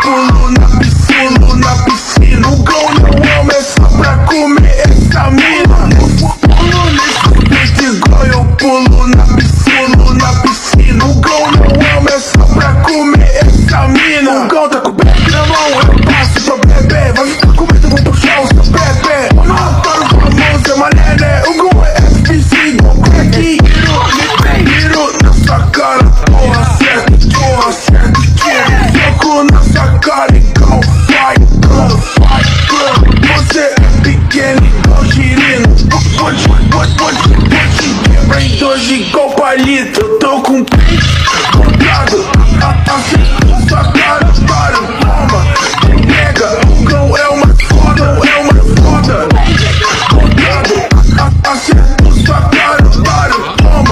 pulo na piscina. O gol não amo, é só pra comer essa mina. Pulo nesse peixe igual eu pulo na piscina. O gol não amo, é só pra comer essa mina. O gol tá com o beck na mão, eu passo pra beber. Vai ficar com medo, vou puxar o seu pepe. O notório famoso é mané. O gol é FBC igual crack. Hiro na sua cara, porra certo, soco na sua cara igual Fight Club. Você é pequeno igual girino. Vou te quebrar em dois igual palito. Eu tô com o peito rodado, assim sua cara para, toma, pega.